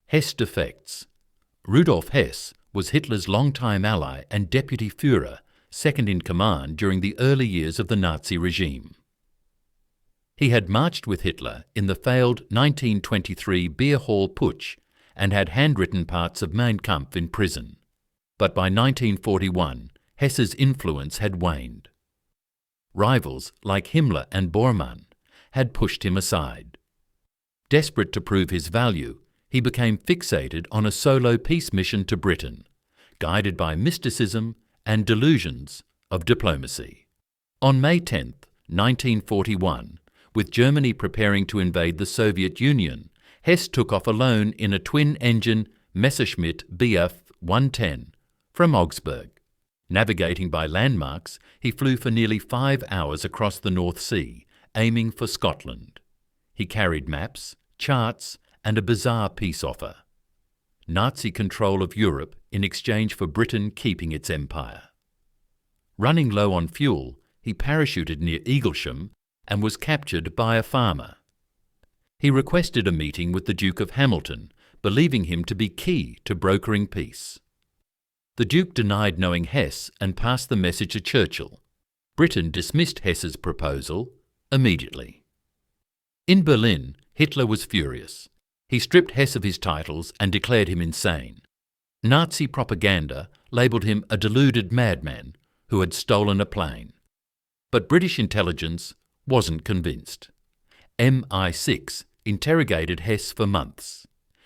Hess Defects. Rudolf Hess was Hitler's longtime ally and deputy Führer, second in command during the early years of the Nazi regime. He had marched with Hitler in the failed 1923 Beer Hall Putsch and had handwritten parts of Mein Kampf in prison. But by 1941, Hess's influence had waned. Rivals like Himmler and Bormann had pushed him aside. Desperate to prove his value, he became fixated on a solo peace mission to Britain, guided by mysticism and delusions of diplomacy. On May 10, 1941, with Germany preparing to invade the Soviet Union, Hess took off alone in a twin-engine Messerschmitt Bf 110 from Augsburg. Navigating by landmarks, he flew for nearly 5 hours across the North Sea, aiming for Scotland. He carried maps, charts, and a bizarre peace offer: Nazi control of Europe in exchange for Britain keeping its empire. Running low on fuel, he parachuted near Eaglesham and was captured by a farmer. He requested a meeting with the Duke of Hamilton, believing him to be key to brokering peace. The Duke denied knowing Hess and passed the message to Churchill. Britain dismissed Hess's proposal immediately. In Berlin, Hitler was furious. He stripped Hess of his titles and declared him insane. Nazi propaganda labelled him a deluded madman who had stolen a plane. But British intelligence wasn't convinced. MI6 interrogated Hess for months.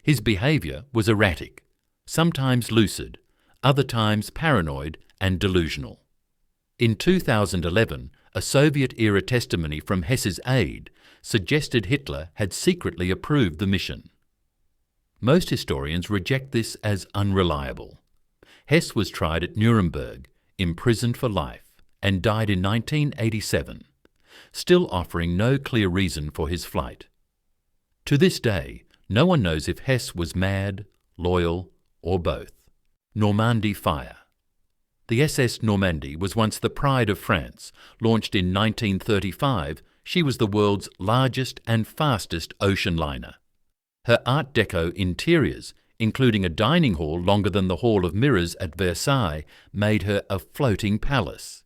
His behaviour was erratic, sometimes lucid, other times paranoid and delusional. In 2011, a Soviet-era testimony from Hess's aide suggested Hitler had secretly approved the mission. Most historians reject this as unreliable. Hess was tried at Nuremberg, imprisoned for life, and died in 1987, still offering no clear reason for his flight. To this day, no one knows if Hess was mad, loyal, or both. Normandie Fire. The SS Normandie was once the pride of France. Launched in 1935, she was the world's largest and fastest ocean liner. Her Art Deco interiors, including a dining hall longer than the Hall of Mirrors at Versailles, made her a floating palace.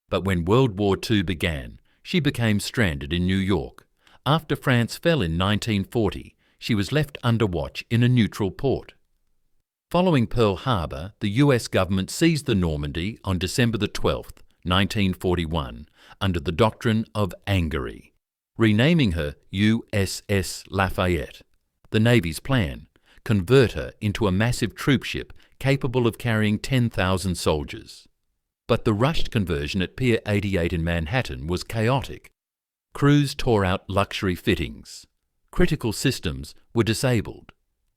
But when World War II began, she became stranded in New York. After France fell in 1940, she was left under watch in a neutral port. Following Pearl Harbor, the US government seized the Normandie on December 12, 1941, under the doctrine of Angary, renaming her USS Lafayette. The Navy's plan: convert her into a massive troopship capable of carrying 10,000 soldiers. But the rushed conversion at Pier 88 in Manhattan was chaotic. Crews tore out luxury fittings. Critical systems were disabled,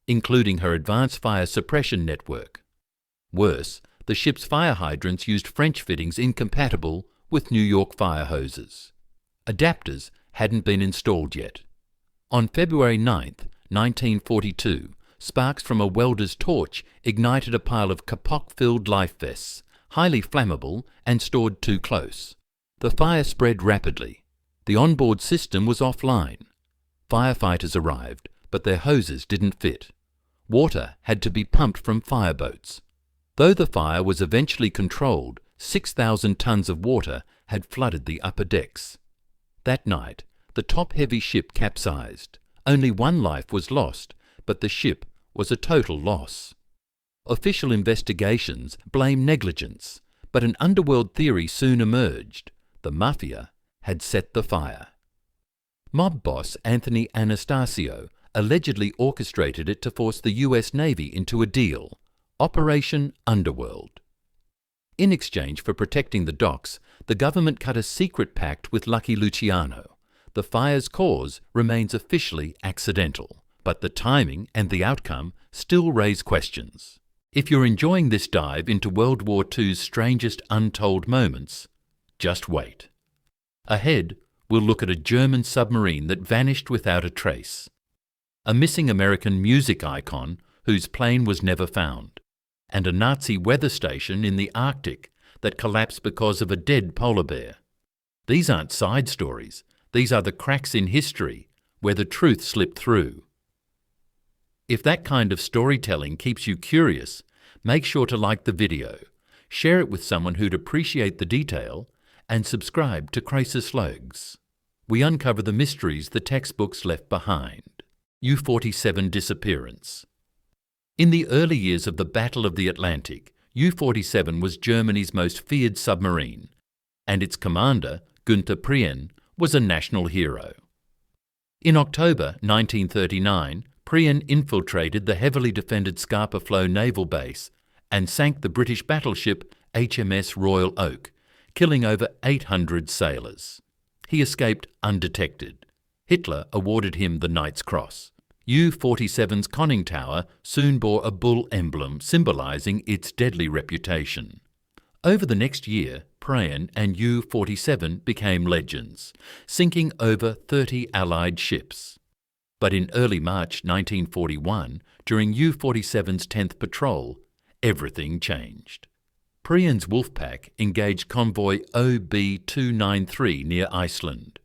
including her advanced fire suppression network. Worse, the ship's fire hydrants used French fittings incompatible with New York fire hoses. Adapters hadn't been installed yet. On February 9, 1942, sparks from a welder's torch ignited a pile of kapok-filled life vests, highly flammable and stored too close. The fire spread rapidly. The onboard system was offline. Firefighters arrived, but their hoses didn't fit. Water had to be pumped from fireboats. Though the fire was eventually controlled, 6,000 tons of water had flooded the upper decks. That night, the top-heavy ship capsized. Only one life was lost, but the ship was a total loss. Official investigations blame negligence, but an underworld theory soon emerged: the mafia had set the fire. Mob boss Anthony Anastasio allegedly orchestrated it to force the US Navy into a deal, Operation Underworld. In exchange for protecting the docks, the government cut a secret pact with Lucky Luciano. The fire's cause remains officially accidental, but the timing and the outcome still raise questions. If you're enjoying this dive into World War II's strangest untold moments, just wait. Ahead, we'll look at a German submarine that vanished without a trace, a missing American music icon whose plane was never found, and a Nazi weather station in the Arctic that collapsed because of a dead polar bear. These aren't side stories. These are the cracks in history where the truth slipped through. If that kind of storytelling keeps you curious, make sure to like the video, share it with someone who'd appreciate the detail, and subscribe to Crisis Logs. We uncover the mysteries the textbooks left behind. U-47 disappearance. In the early years of the Battle of the Atlantic, U-47 was Germany's most feared submarine, and its commander, Günther Prien, was a national hero. In October 1939, Prien infiltrated the heavily defended Scapa Flow naval base and sank the British battleship HMS Royal Oak, killing over 800 sailors. He escaped undetected. Hitler awarded him the Knight's Cross. U-47's conning tower soon bore a bull emblem symbolising its deadly reputation. Over the next year, Prien and U-47 became legends, sinking over 30 Allied ships. But in early March 1941, during U-47's 10th patrol, everything changed. Prien's Wolfpack engaged convoy OB-293 near Iceland.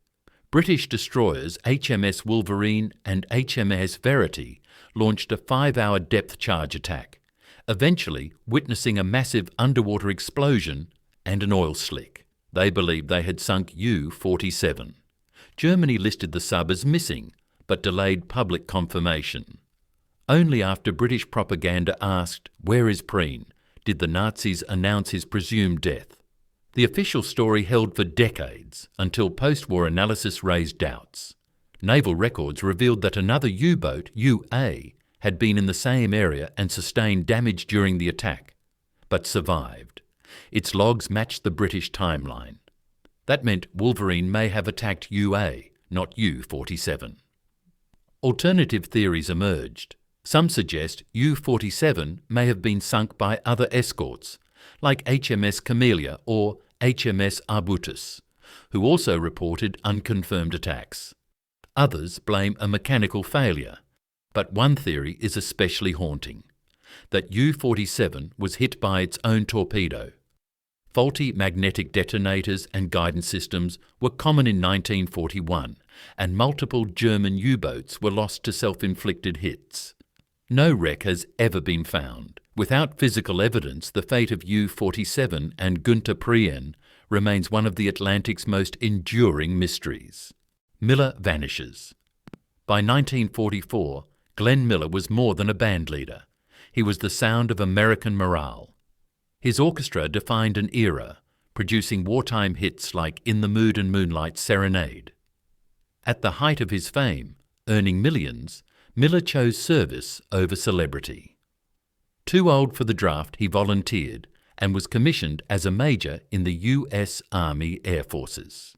British destroyers HMS Wolverine and HMS Verity launched a 5-hour depth charge attack, eventually witnessing a massive underwater explosion and an oil slick. They believed they had sunk U-47. Germany listed the sub as missing, but delayed public confirmation. Only after British propaganda asked, "Where is Prien?" did the Nazis announce his presumed death. The official story held for decades, until post-war analysis raised doubts. Naval records revealed that another U-boat, UA, had been in the same area and sustained damage during the attack, but survived. Its logs matched the British timeline. That meant Wolverine may have attacked UA, not U-47. Alternative theories emerged. Some suggest U-47 may have been sunk by other escorts, like HMS Camellia or HMS Arbutus, who also reported unconfirmed attacks. Others blame a mechanical failure, but one theory is especially haunting, that U-47 was hit by its own torpedo. Faulty magnetic detonators and guidance systems were common in 1941, and multiple German U-boats were lost to self-inflicted hits. No wreck has ever been found. Without physical evidence, the fate of U-47 and Günther Prien remains one of the Atlantic's most enduring mysteries. Miller vanishes. By 1944, Glenn Miller was more than a bandleader. He was the sound of American morale. His orchestra defined an era, producing wartime hits like In the Mood and Moonlight Serenade. At the height of his fame, earning millions, Miller chose service over celebrity. Too old for the draft, he volunteered and was commissioned as a major in the U.S. Army Air Forces.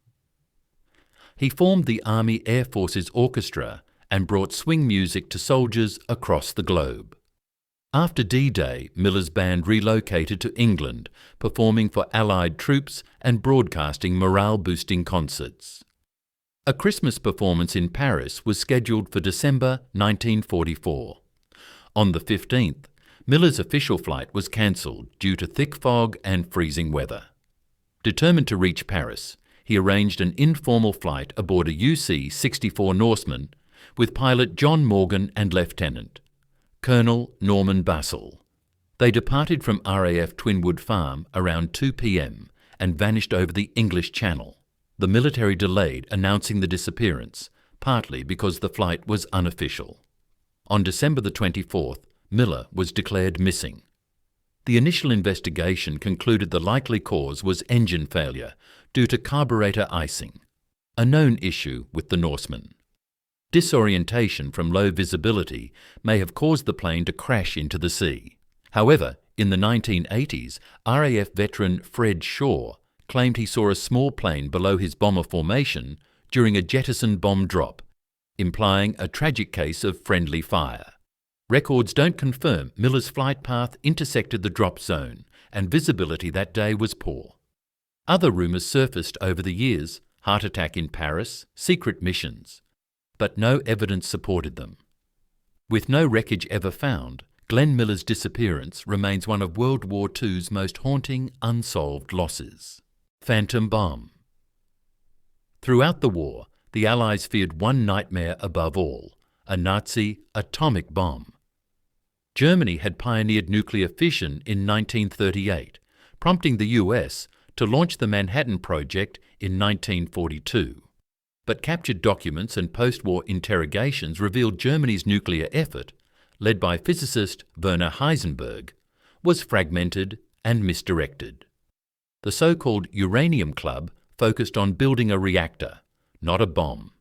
He formed the Army Air Forces Orchestra and brought swing music to soldiers across the globe. After D-Day, Miller's band relocated to England, performing for Allied troops and broadcasting morale-boosting concerts. A Christmas performance in Paris was scheduled for December 1944. On the 15th, Miller's official flight was cancelled due to thick fog and freezing weather. Determined to reach Paris, he arranged an informal flight aboard a UC-64 Norseman with pilot John Morgan and Lieutenant Colonel Norman Bassel. They departed from RAF Twinwood Farm around 2 p.m. and vanished over the English Channel. The military delayed announcing the disappearance, partly because the flight was unofficial. On December the 24th, Miller was declared missing. The initial investigation concluded the likely cause was engine failure due to carburetor icing, a known issue with the Norseman. Disorientation from low visibility may have caused the plane to crash into the sea. However, in the 1980s, RAF veteran Fred Shaw claimed he saw a small plane below his bomber formation during a jettison bomb drop, implying a tragic case of friendly fire. Records don't confirm Miller's flight path intersected the drop zone, and visibility that day was poor. Other rumours surfaced over the years: heart attack in Paris, secret missions, but no evidence supported them. With no wreckage ever found, Glenn Miller's disappearance remains one of World War II's most haunting unsolved losses. Phantom bomb. Throughout the war, the Allies feared one nightmare above all: a Nazi atomic bomb. Germany had pioneered nuclear fission in 1938, prompting the US to launch the Manhattan Project in 1942. But captured documents and post-war interrogations revealed Germany's nuclear effort, led by physicist Werner Heisenberg, was fragmented and misdirected. The so-called Uranium Club focused on building a reactor, not a bomb.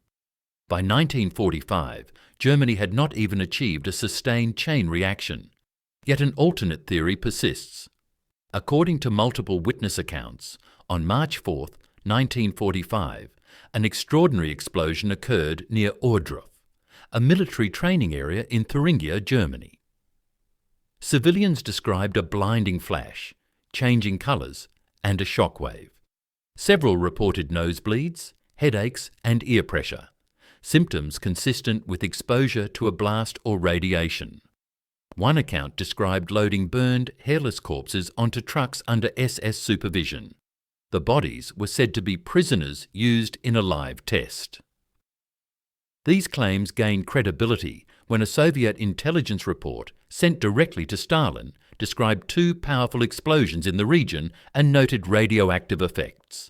By 1945, Germany had not even achieved a sustained chain reaction. Yet an alternate theory persists. According to multiple witness accounts, on March 4, 1945, an extraordinary explosion occurred near Ohrdruf, a military training area in Thuringia, Germany. Civilians described a blinding flash, changing colours, and a shockwave. Several reported nosebleeds, headaches, and ear pressure, symptoms consistent with exposure to a blast or radiation. One account described loading burned, hairless corpses onto trucks under SS supervision. The bodies were said to be prisoners used in a live test. These claims gained credibility when a Soviet intelligence report sent directly to Stalin described two powerful explosions in the region and noted radioactive effects.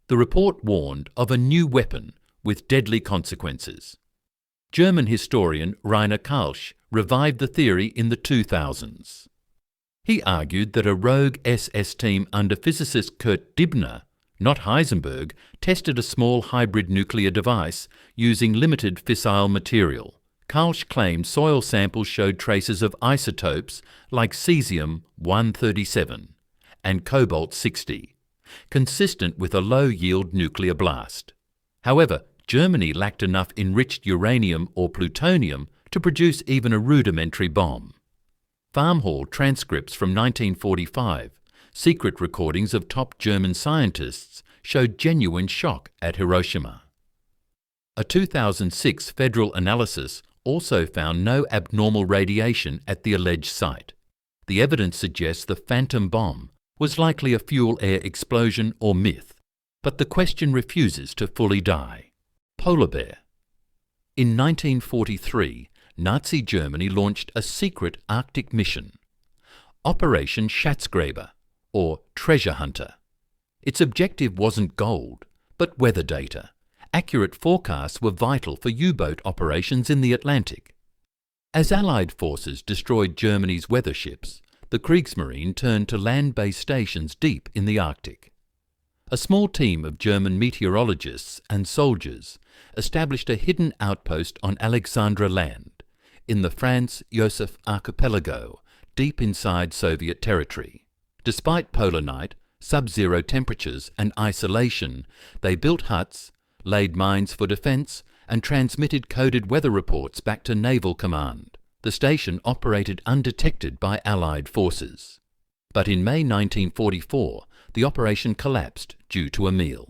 The report warned of a new weapon with deadly consequences. German historian Rainer Kalsch revived the theory in the 2000s. He argued that a rogue SS team under physicist Kurt Dibner, not Heisenberg, tested a small hybrid nuclear device using limited fissile material. Kalsch claimed soil samples showed traces of isotopes like cesium-137 and cobalt-60, consistent with a low-yield nuclear blast. However, Germany lacked enough enriched uranium or plutonium to produce even a rudimentary bomb. Farm Hall transcripts from 1945, secret recordings of top German scientists, showed genuine shock at Hiroshima. A 2006 federal analysis also found no abnormal radiation at the alleged site. The evidence suggests the phantom bomb was likely a fuel-air explosion or myth, but the question refuses to fully die. Polar bear. In 1943, Nazi Germany launched a secret Arctic mission, Operation Schatzgräber, or Treasure Hunter. Its objective wasn't gold, but weather data. Accurate forecasts were vital for U-boat operations in the Atlantic. As Allied forces destroyed Germany's weather ships, the Kriegsmarine turned to land-based stations deep in the Arctic. A small team of German meteorologists and soldiers established a hidden outpost on Alexandra Land, in the Franz Josef Archipelago, deep inside Soviet territory. Despite polar night, sub-zero temperatures and isolation, they built huts, laid mines for defence, and transmitted coded weather reports back to Naval Command. The station operated undetected by Allied forces. But in May 1944, the operation collapsed due to a meal.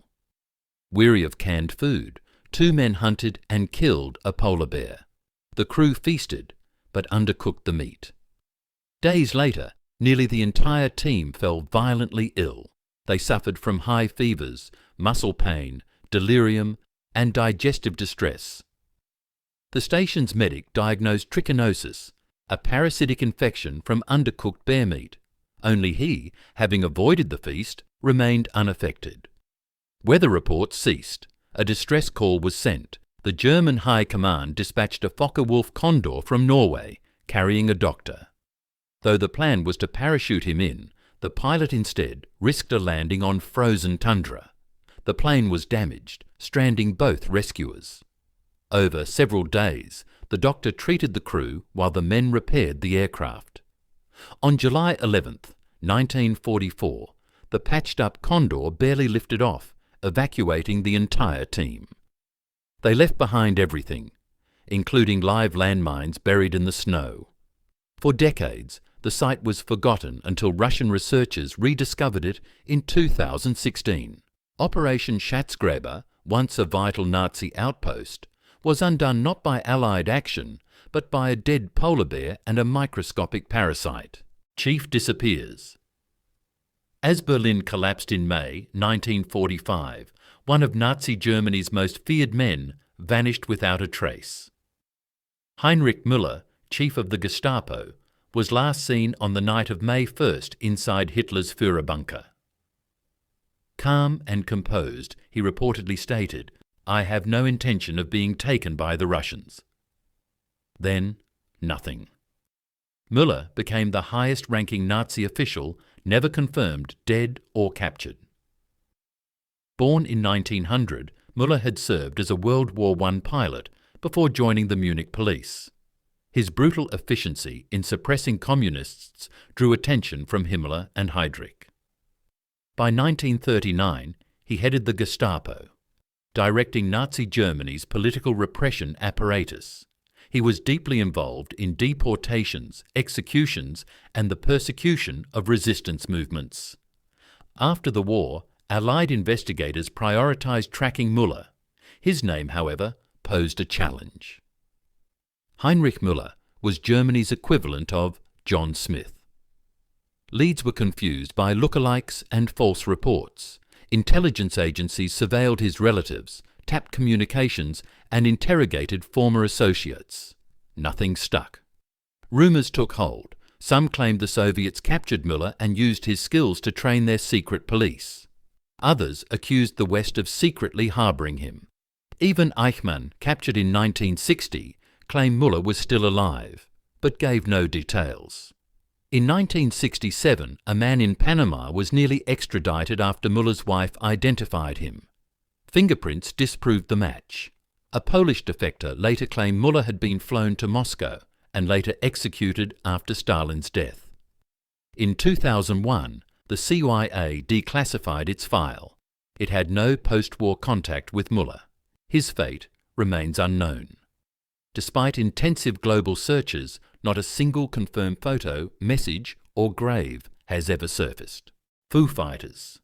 Weary of canned food, two men hunted and killed a polar bear. The crew feasted, but undercooked the meat. Days later, nearly the entire team fell violently ill. They suffered from high fevers, muscle pain, delirium, and digestive distress. The station's medic diagnosed trichinosis, a parasitic infection from undercooked bear meat. Only he, having avoided the feast, remained unaffected. Weather reports ceased. A distress call was sent. The German High Command dispatched a Focke-Wulf Condor from Norway, carrying a doctor. Though the plan was to parachute him in, the pilot instead risked a landing on frozen tundra. The plane was damaged, stranding both rescuers. Over several days, the doctor treated the crew while the men repaired the aircraft. On July 11, 1944, the patched-up Condor barely lifted off, evacuating the entire team. They left behind everything, including live landmines buried in the snow. For decades, the site was forgotten until Russian researchers rediscovered it in 2016. Operation Schatzgräber, once a vital Nazi outpost, was undone not by Allied action, but by a dead polar bear and a microscopic parasite. Chief disappears. As Berlin collapsed in May 1945, one of Nazi Germany's most feared men vanished without a trace. Heinrich Müller, chief of the Gestapo, was last seen on the night of May 1st inside Hitler's Führerbunker. Calm and composed, he reportedly stated, "I have no intention of being taken by the Russians." Then, nothing. Müller became the highest-ranking Nazi official never confirmed dead or captured. Born in 1900, Müller had served as a World War I pilot before joining the Munich police. His brutal efficiency in suppressing communists drew attention from Himmler and Heydrich. By 1939, he headed the Gestapo, directing Nazi Germany's political repression apparatus. He was deeply involved in deportations, executions, and the persecution of resistance movements. After the war, Allied investigators prioritized tracking Müller. His name, however, posed a challenge. Heinrich Müller was Germany's equivalent of John Smith. Leads were confused by lookalikes and false reports. Intelligence agencies surveilled his relatives, tapped communications, and interrogated former associates. Nothing stuck. Rumours took hold. Some claimed the Soviets captured Müller and used his skills to train their secret police. Others accused the West of secretly harbouring him. Even Eichmann, captured in 1960, claimed Müller was still alive, but gave no details. In 1967, a man in Panama was nearly extradited after Müller's wife identified him. Fingerprints disproved the match. A Polish defector later claimed Müller had been flown to Moscow and later executed after Stalin's death. In 2001, the CIA declassified its file. It had no post-war contact with Müller. His fate remains unknown. Despite intensive global searches, not a single confirmed photo, message, or grave has ever surfaced. Foo Fighters.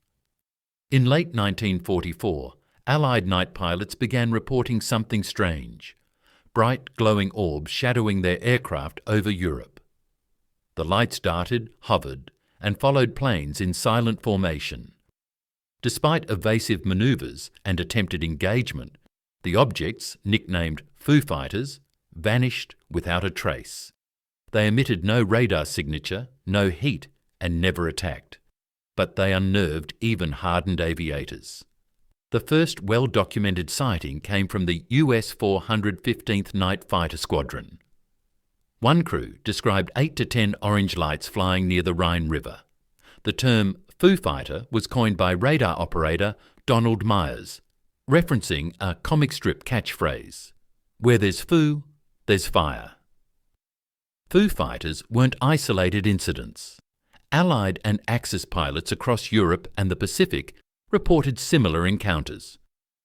In late 1944, Allied night pilots began reporting something strange. Bright, glowing orbs shadowing their aircraft over Europe. The lights darted, hovered, and followed planes in silent formation. Despite evasive manoeuvres and attempted engagement, the objects, nicknamed Foo Fighters, vanished without a trace. They emitted no radar signature, no heat, and never attacked. But they unnerved even hardened aviators. The first well-documented sighting came from the US 415th Night Fighter Squadron. One crew described 8 to 10 orange lights flying near the Rhine River. The term Foo Fighter was coined by radar operator Donald Myers, referencing a comic strip catchphrase, "Where there's foo, there's fire." Foo Fighters weren't isolated incidents. Allied and Axis pilots across Europe and the Pacific reported similar encounters.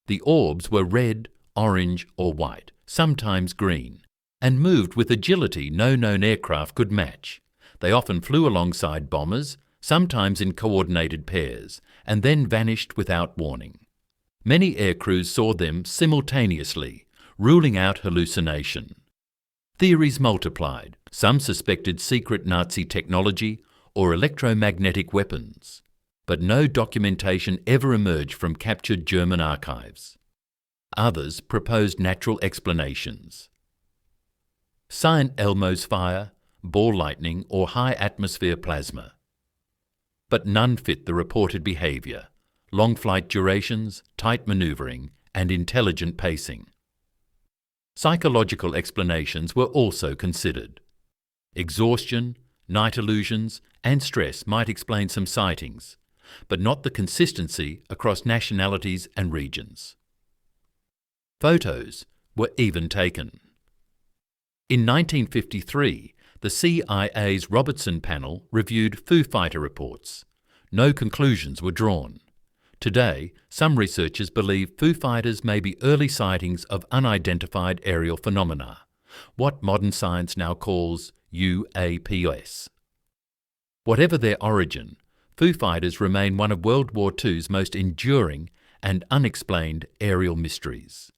The orbs were red, orange, or white, sometimes green, and moved with agility no known aircraft could match. They often flew alongside bombers, sometimes in coordinated pairs, and then vanished without warning. Many aircrews saw them simultaneously, ruling out hallucination. Theories multiplied. Some suspected secret Nazi technology or electromagnetic weapons, but no documentation ever emerged from captured German archives. Others proposed natural explanations. St. Elmo's fire, ball lightning, or high atmosphere plasma. But none fit the reported behaviour: long flight durations, tight manoeuvring, and intelligent pacing. Psychological explanations were also considered. Exhaustion, night illusions, and stress might explain some sightings, but not the consistency across nationalities and regions. Photos were even taken. In 1953, the CIA's Robertson panel reviewed Foo Fighter reports. No conclusions were drawn. Today, some researchers believe Foo Fighters may be early sightings of unidentified aerial phenomena, what modern science now calls UAPs. Whatever their origin, Foo Fighters remain one of World War II's most enduring and unexplained aerial mysteries.